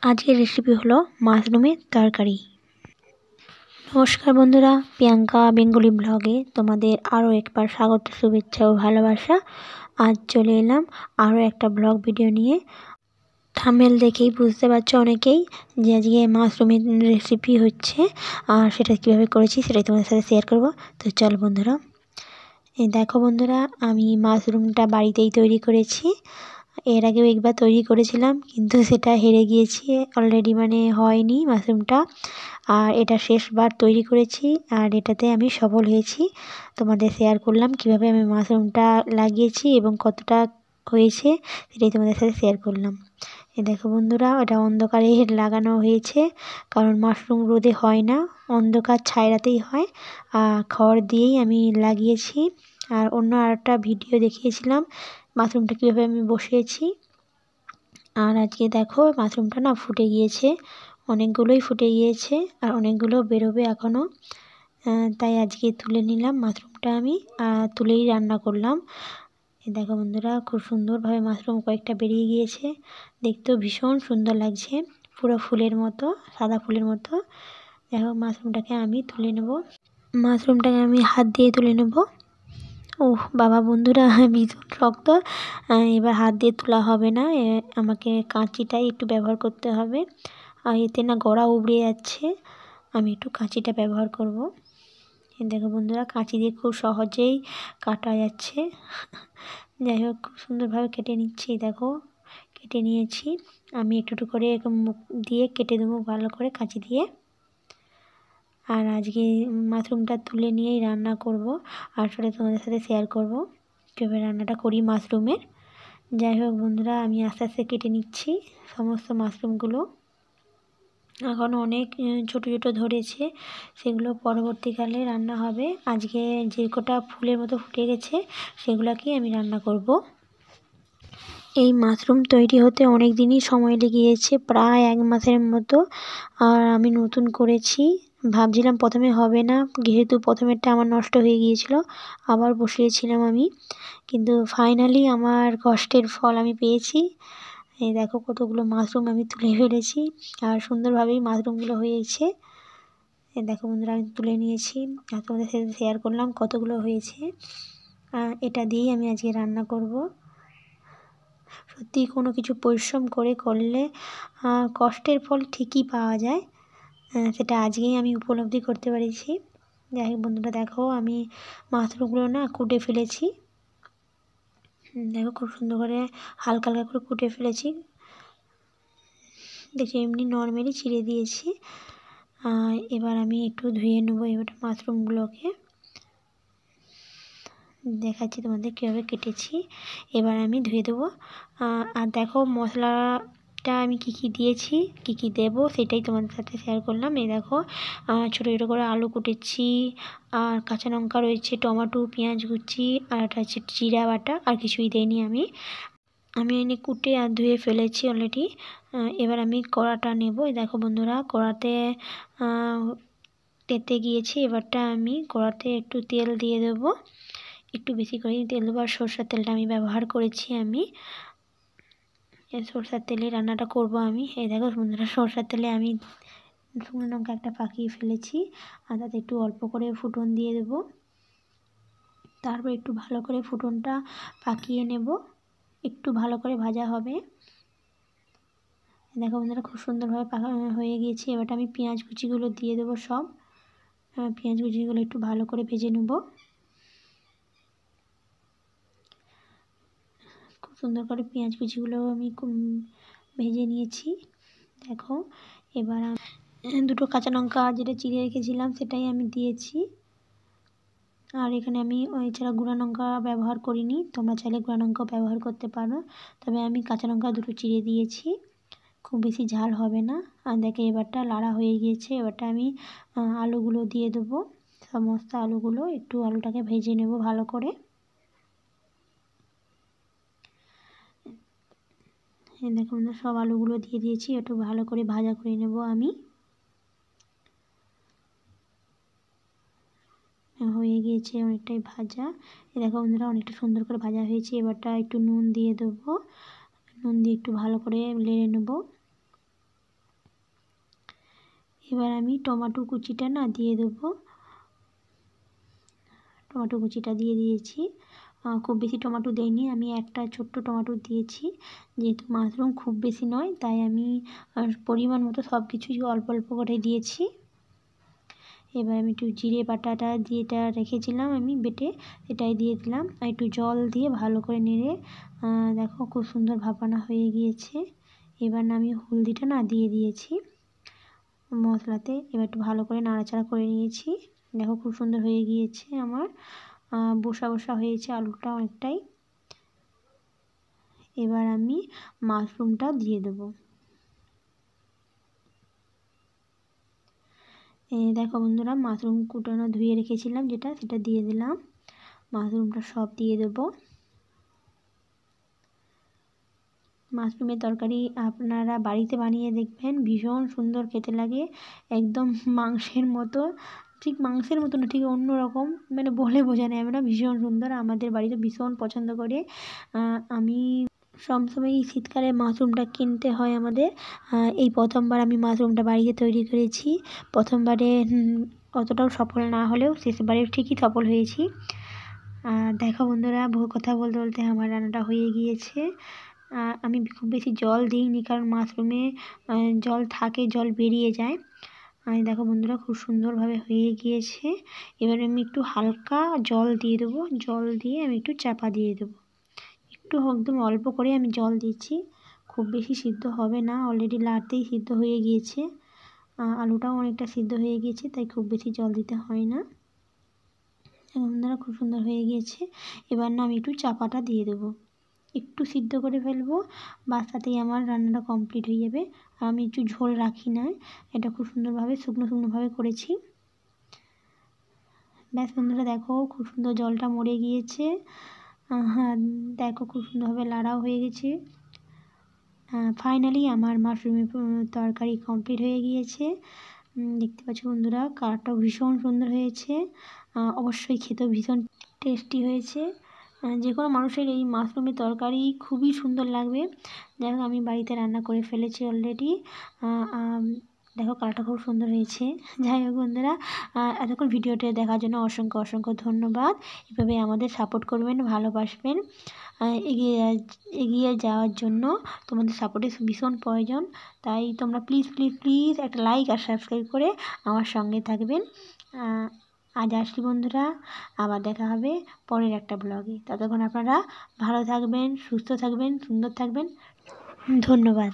আজকের রেসিপি হলো মাশরুমের তরকারি। নমস্কার বন্ধুরা, প্রিয়াঙ্কা বেঙ্গলি ব্লগে তোমাদের আরও একবার স্বাগত, শুভেচ্ছা ও ভালোবাসা। আজ চলে এলাম আরও একটা ব্লগ ভিডিও নিয়ে। থাম্বনেল দেখেই বুঝতে পারছো অনেকেই যে আজকে মাশরুমের রেসিপি হচ্ছে, আর সেটা কীভাবে করেছি সেটাই তোমাদের সাথে শেয়ার করব। তো চল বন্ধুরা, এই দেখো বন্ধুরা, আমি মাশরুমটা বাড়িতেই তৈরি করেছি। এর আগেও একবার তৈরি করেছিলাম, কিন্তু সেটা হেরে গিয়েছি অলরেডি, হয়নি মাশরুমটা। আর এটা শেষবার তৈরি করেছি, আর এটাতে আমি সফল হয়েছি। তোমাদের শেয়ার করলাম কিভাবে আমি মাশরুমটা লাগিয়েছি এবং কতটা হয়েছে, সেটাই তোমাদের সাথে শেয়ার করলাম। এই দেখো বন্ধুরা, ওটা অন্ধকারে লাগানো হয়েছে, কারণ মাশরুম রোদে হয় না, অন্ধকার ছায়রাতেই হয়। আর খড় দিয়েই আমি লাগিয়েছি। আর অন্য আরেকটা ভিডিও দেখিয়েছিলাম মাশরুমটা কীভাবে আমি বসিয়েছি। আর আজকে দেখো মাশরুমটা না ফুটে গিয়েছে, অনেকগুলোই ফুটে গিয়েছে, আর অনেকগুলো বেরোবে এখনও। তাই আজকে তুলে নিলাম মাশরুমটা, আমি তুলেই রান্না করলাম। দেখো বন্ধুরা, খুব সুন্দরভাবে মাশরুম কয়েকটা বেরিয়ে গিয়েছে, দেখতেও ভীষণ সুন্দর লাগছে, পুরো ফুলের মতো, সাদা ফুলের মতো। দেখো মাশরুমটাকে আমি তুলে নেব, মাশরুমটাকে আমি হাত দিয়ে তুলে নেব। ওহ বাবা বন্ধুরা, ভীষণ শক্ত, এবার হাত দিয়ে তোলা হবে না, আমাকে কাঁচিটাই একটু ব্যবহার করতে হবে। আর এতে না গড়া উবড়ে যাচ্ছে, আমি একটু কাঁচিটা ব্যবহার করব। দেখো বন্ধুরা, কাঁচি দিয়ে খুব সহজেই কাটা যাচ্ছে। যাই হোক, খুব সুন্দরভাবে কেটে নিচ্ছি। দেখো কেটে নিয়েছি, আমি একটু একটু করে মুখ দিয়ে কেটে দেবো ভালো করে কাঁচি দিয়ে। আর আজকে মাশরুমটা তুলে নিয়েই রান্না করব, আর সেটা তোমাদের সাথে শেয়ার করব কীভাবে রান্নাটা করি মাশরুমের। যাই হোক বন্ধুরা, আমি আস্তে আস্তে কেটে নিচ্ছি সমস্ত মাশরুমগুলো। এখন অনেক ছোট ছোট ধরেছে, সেগুলো পরবর্তীকালে রান্না হবে। আজকে যে কটা ফুলের মতো ফুটে গেছে সেগুলোকেই আমি রান্না করব। এই মাশরুম তৈরি হতে অনেক দিনই সময় লেগে গিয়েছে, প্রায় 1 মাসের মতো। আর আমি নতুন করেছি, ভাবছিলাম প্রথমে হবে না, যেহেতু প্রথমেরটা আমার নষ্ট হয়ে গিয়েছিল, আবার বসিয়েছিলাম আমি, কিন্তু ফাইনালি আমার কষ্টের ফল আমি পেয়েছি। এই দেখো কতগুলো মাশরুম আমি তুলে ফেলেছি, আর সুন্দরভাবেই মাশরুমগুলো হয়েছে। এই দেখো বন্ধুরা, আমি তুলে নিয়েছি, আর তোমাদের সাথে শেয়ার করলাম কতগুলো হয়েছে। এটা দিয়েই আমি আজকে রান্না করব। সত্যি কোনো কিছু পরিশ্রম করে করলে কষ্টের ফল ঠিকই পাওয়া যায়, সেটা আজকেই আমি উপলব্ধি করতে পেরেছি। যাই হোক বন্ধুরা, দেখো আমি মাশরুমগুলো না কুটে ফেলেছি। দেখো খুব সুন্দর করে হালকা হালকা করে কুটে ফেলেছি, দেখি এমনি নর্মালি ছিঁড়ে দিয়েছি। এবার আমি একটু ধুয়ে নেবো এবার মাশরুমগুলোকে, দেখাচ্ছি তোমাদের কীভাবে কেটেছি। এবার আমি ধুয়ে দেবো। আর দেখো মশলাটা আমি কী কী দিয়েছি, কী কী দেবো সেটাই তোমাদের সাথে শেয়ার করলাম। এই দেখো ছোটো ছোটো করে আলু কুটেছি, আর কাঁচা লঙ্কা রয়েছে, টমেটো, পেঁয়াজ কুচি, আর একটা হচ্ছে জিরা বাটা, আর কিছুই দিইনি আমি এনে কুটে আর ধুয়ে ফেলেছি অলরেডি। এবার আমি কড়াটা নেব। এই দেখো বন্ধুরা, কড়াতে তেতে গিয়েছি, এবারটা আমি কড়াতে একটু তেল দিয়ে দেবো, একটু বেশি করে তেল দেবো। আর সরষের তেলটা আমি ব্যবহার করেছি, আমি সরষের তেলে রান্নাটা করব আমি। এই দেখো বন্ধুরা, সরষের তেলে আমি শুকনো লঙ্কা একটা পাকিয়ে ফেলেছি, আর তাতে একটু অল্প করে ফুটন দিয়ে দেব। তারপর একটু ভালো করে ফুটনটা পাকিয়ে নেব, একটু ভালো করে ভাজা হবে। দেখো বন্ধুরা, খুব সুন্দরভাবে পাকা হয়ে গিয়েছে। এবারটা আমি পেঁয়াজ কুচিগুলো দিয়ে দেবো সব, পেঁয়াজ কুচিগুলো একটু ভালো করে ভেজে নেব। খুব সুন্দর করে পেঁয়াজ কুচিগুলো আমি ভেজে নিয়েছি। দেখো এবার দুটো কাঁচা লঙ্কা যেটা চিড়ে রেখেছিলাম সেটাই আমি দিয়েছি। আর এখানে আমি এছাড়া গুঁড়া লঙ্কা ব্যবহার করিনি, তোমরা চাইলে গুঁড়া লঙ্কাও ব্যবহার করতে পারো, তবে আমি কাঁচা লঙ্কা দুটো চিড়ে দিয়েছি, খুব বেশি ঝাল হবে না। আর দেখে এবারটা লাড়া হয়ে গিয়েছে, এবারটা আমি আলুগুলো দিয়ে দেবো, সমস্ত আলুগুলো একটু আলুটাকে ভেজে নেব ভালো করে। দেখুন সব আলুগুলো দিয়ে দিয়েছি, একটু ভালো করে ভাজা করে নেব আমি। হয়ে গিয়েছে অনেকটাই ভাজা, দেখো বন্ধুরা অনেকটা সুন্দর করে ভাজা হয়েছে। এবারটা একটু নুন দিয়ে দেবো, নুন দিয়ে একটু ভালো করে নেড়ে নেব। এবার আমি টমেটো কুচিটা না দিয়ে দেবো। টমেটো কুচিটা দিয়ে দিয়েছি। খুব বেশি টমেটো দেইনি, আমি একটা ছোট্ট টমেটো দিয়েছি। যেহেতু মাশরুম খুব বেশি নয়, তাই আমি পরিমাণ মতো সব কিছুই অল্প অল্প করে দিয়েছি। এবার আমি একটু জিরে বাটাটা যেটা রেখেছিলাম আমি বেটে, সেটাই দিয়ে দিলাম। আর একটু জল দিয়ে ভালো করে নেড়ে দেখো খুব সুন্দর ভাপানো হয়ে গিয়েছে। এবার আমি হলদিটা না দিয়ে দিয়েছি মশলাতে। এবার একটু ভালো করে নাড়াচাড়া করে নিয়েছি। দেখো খুব সুন্দর হয়ে গিয়েছে আমার, বসা বসা হয়েছে আলুটা অনেকটাই। এবার আমি মাশরুমটা দিয়ে দেবো। দেখো বন্ধুরা, মাশরুম কুটানো ধুয়ে রেখেছিলাম যেটা, সেটা দিয়ে দিলাম। মাশরুমটা সব দিয়ে দেবো। মাশরুমের তরকারি আপনারা বাড়িতে বানিয়ে দেখবেন, ভীষণ সুন্দর খেতে লাগে, একদম মাংসের মতো। ঠিক মাংসের মতো না, ঠিক অন্য রকম, মানে বলে বোঝানো যাবে না, ভীষণ সুন্দর। আমাদের বাড়িতে ভীষণ পছন্দ করে। আমি সবসময় শীতকালে মাশরুমটা কিনতে হয় আমাদের। এই প্রথমবার আমি মাশরুমটা বাড়িতে তৈরি করেছি। প্রথমবারে অতটাও সফল না হলেও শেষবারে ঠিকই সফল হয়েছি। দেখো বন্ধুরা, কথা বলতে বলতে আমার রান্নাটা হয়ে গিয়েছে। আমি খুব বেশি জল দিইনি, কারণ মাশরুমে জল থাকে, জল বেরিয়ে যায়। দেখো বন্ধুরা, খুব সুন্দরভাবে হয়ে গিয়েছে। এবার আমি একটু হালকা জল দিয়ে দেবো। জল দিয়ে আমি একটু চাপা দিয়ে দেবো। একটু একদম অল্প করে আমি জল দিচ্ছি, খুব বেশি সিদ্ধ হবে না, অলরেডি লাড়তেই সিদ্ধ হয়ে গিয়েছে। আলুটাও অনেকটা সিদ্ধ হয়ে গিয়েছে, তাই খুব বেশি জল দিতে হয় না। বন্ধুরা, খুব সুন্দর হয়ে গিয়েছে। এবার না আমি একটু চাপাটা দিয়ে দেবো, একটু সিদ্ধ করে ফেলবো, বাস তাতেই আমার রান্নাটা কমপ্লিট হয়ে যাবে। আর আমি একটু ঝোল রাখি না, এটা খুব সুন্দরভাবে শুকনো শুকনোভাবে করেছি। ব্যাস বন্ধুরা, দেখো খুব সুন্দর জলটা মরে গিয়েছে। হ্যাঁ, দেখো খুব সুন্দরভাবে লাড়াও হয়ে গেছে। ফাইনালি আমার মাশরুমের তরকারি কমপ্লিট হয়ে গিয়েছে। দেখতে পাচ্ছ বন্ধুরা, কালারটাও ভীষণ সুন্দর হয়েছে। অবশ্যই খেতেও ভীষণ টেস্টি হয়েছে। যে কোনো মানুষের এই মাশরুমের তরকারি খুবই সুন্দর লাগবে। যাই হোক, আমি বাড়িতে রান্না করে ফেলেছি অলরেডি। দেখো কালারটা খুব সুন্দর হয়েছে। যাই হোক বন্ধুরা, এতক্ষণ ভিডিওটা দেখার জন্য অসংখ্য অসংখ্য ধন্যবাদ। এভাবে আমাদের সাপোর্ট করবেন, ভালোবাসবেন। এগিয়ে যাওয়ার জন্য তোমাদের সাপোর্টের ভীষণ প্রয়োজন। তাই তোমরা প্লিজ প্লিজ প্লিজ একটা লাইক আর সাবস্ক্রাইব করে আমার সঙ্গে থাকবেন। আজ আসি বন্ধুরা, আবার দেখা হবে পরের একটা ব্লগে। ততক্ষণ আপনারা ভালো থাকবেন, সুস্থ থাকবেন, সুন্দর থাকবেন। ধন্যবাদ।